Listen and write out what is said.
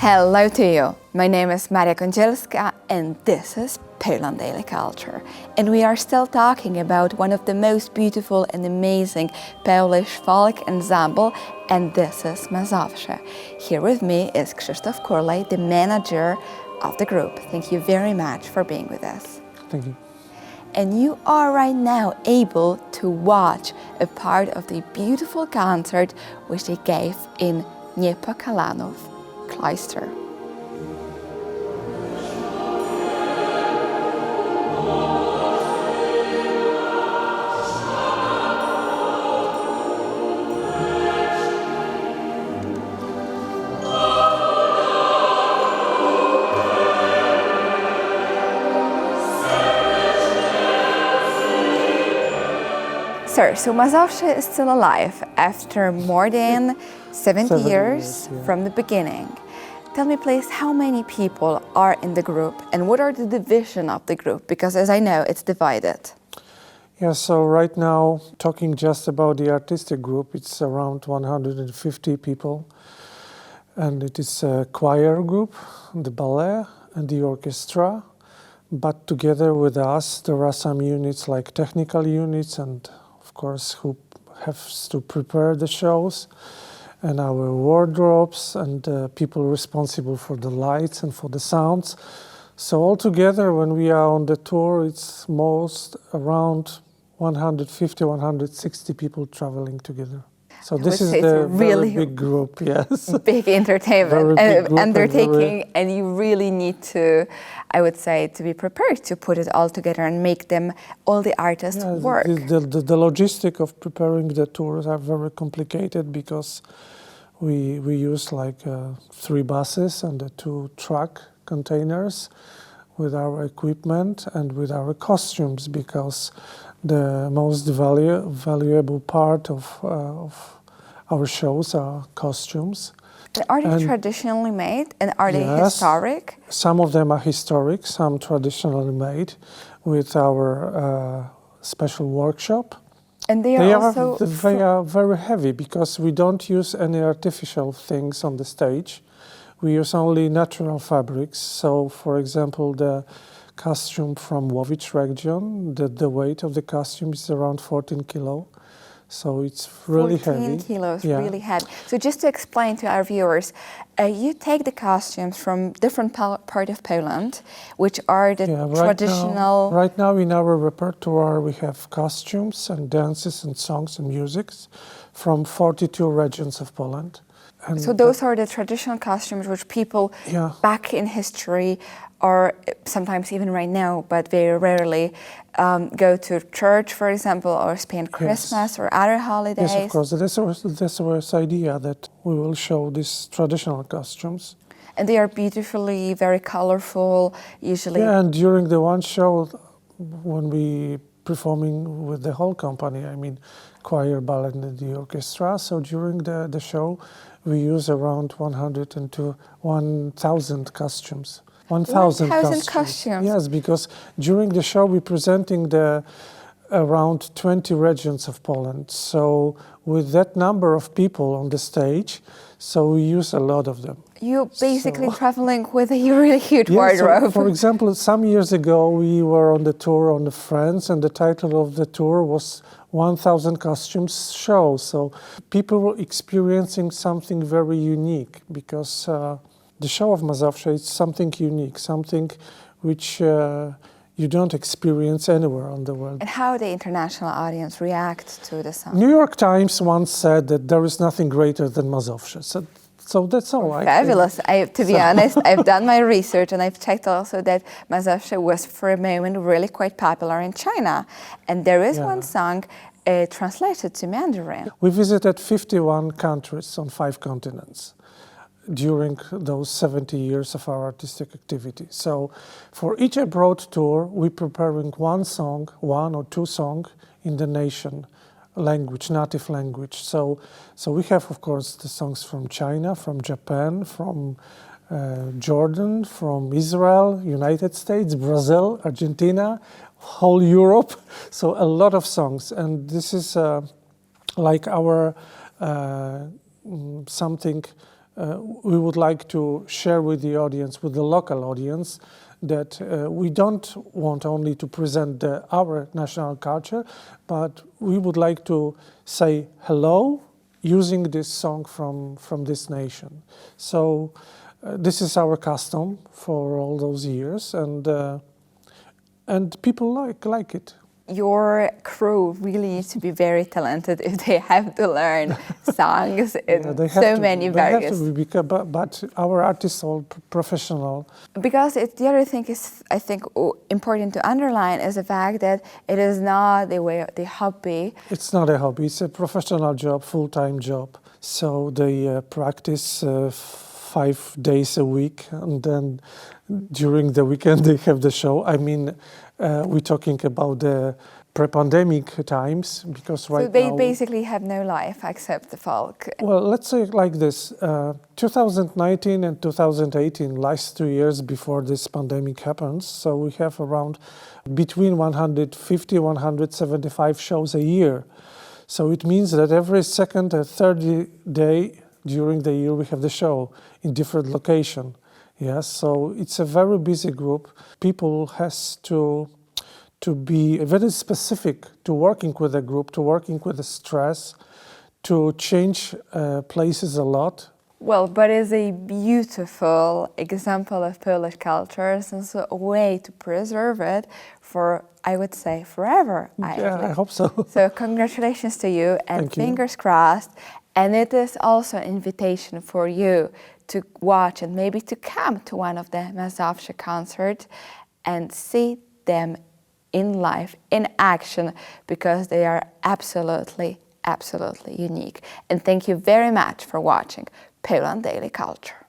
Hello to you. My name is Maria Kądzielska and this is Poland Daily Culture. And we are still talking about one of the most beautiful and amazing Polish folk ensemble, and this is Mazowsze. Here with me is Krzysztof Kurlej, the manager of the group. Thank you very much for being with us. Thank you. And you are right now able to watch a part of the beautiful concert which they gave in Niepokalanów Cloister. Sir, so Mazowsze is still alive after more than 70 years from the beginning. Tell me please, how many people are in the group and what are the division of the group? Because as I know, it's divided. Yeah, so right now, talking just about the artistic group, it's around 150 people. And it is a choir group, the ballet and the orchestra. But together with us, there are some units like technical units and of course, who have to prepare the shows, and our wardrobes, and people responsible for the lights and for the sounds. So altogether, when we are on the tour, it's most around 150, 160 people traveling together. So this is the really very big group, yes. Big entertainment undertaking, and you really need to, I would say, to be prepared to put it all together and make them, all the artists work. The logistic of preparing the tours are very complicated because we use like 3 buses and 2 truck containers with our equipment and with our costumes, because the most valuable part of our shows are costumes. Are they traditionally made and are they historic? Some of them are historic, some traditionally made with our special workshop. And they are very heavy because we don't use any artificial things on the stage. We use only natural fabrics. So, for example, the costume from Łowicz region, the weight of the costume is around 14 kilo. So it's really 14 heavy. Kilos, really heavy. So just to explain to our viewers, you take the costumes from different part of Poland, which are the traditional... Right now in our repertoire we have costumes and dances and songs and musics from 42 regions of Poland. And so those are the traditional costumes which people back in history, or sometimes even right now, but very rarely, go to church, for example, or spend Christmas or other holidays. Yes, of course. This was the idea that we will show these traditional costumes. And they are beautifully, very colorful, usually. Yeah, and during the one show, when we performing with the whole company, I mean, choir, ballet, and the orchestra. So during the show, we use around 100 to 1,000 costumes. 1,000 costumes. Yes, because during the show we're presenting the around 20 regions of Poland. So with that number of people on the stage, so we use a lot of them. You're basically traveling with a really huge wardrobe. So, for example, some years ago we were on the tour on France, and the title of the tour was 1,000 Costumes Show. So people were experiencing something very unique, because the show of Mazowsze is something unique, something which you don't experience anywhere in the world. And how the international audience react to the song? New York Times once said that there is nothing greater than Mazowsze. So that's all. Fabulous. To be honest, I've done my research and I've checked also that Mazowsze was for a moment really quite popular in China. And there is one song translated to Mandarin. We visited 51 countries on 5 continents during those 70 years of our artistic activity. So for each abroad tour, we're preparing one or two songs in the nation language, native language. So we have, of course, the songs from China, from Japan, from Jordan, from Israel, United States, Brazil, Argentina, whole Europe. So a lot of songs. And this is like our something we would like to share with the audience, with the local audience, that we don't want only to present our national culture, but we would like to say hello using this song from this nation. So this is our custom for all those years, and people like it. Your crew really needs to be very talented if they have to learn songs in so many various. They have to be, but our artists are all professional. Because the other thing is, I think, important to underline is the fact that it is not the hobby. It's not a hobby. It's a professional job, full-time job. So they practice 5 days a week, and then during the weekend they have the show. I mean, we're talking about the pre-pandemic times, because right now... So they basically have no life except the folk. Well, let's say it like this. 2019 and 2018, last 2 years before this pandemic happens, so we have around between 150, 175 shows a year. So it means that every second or third day during the year we have the show in different location. Yes, so it's a very busy group. People has to be very specific to working with a group, to working with the stress, to change places a lot. Well, but it's a beautiful example of Polish culture, and so a way to preserve it for, I would say, forever. I hope so. So congratulations to you, and Thank you. Fingers crossed. And it is also an invitation for you to watch and maybe to come to one of the Mazowsze concerts and see them in life, in action, because they are absolutely, absolutely unique. And thank you very much for watching Poland Daily Culture.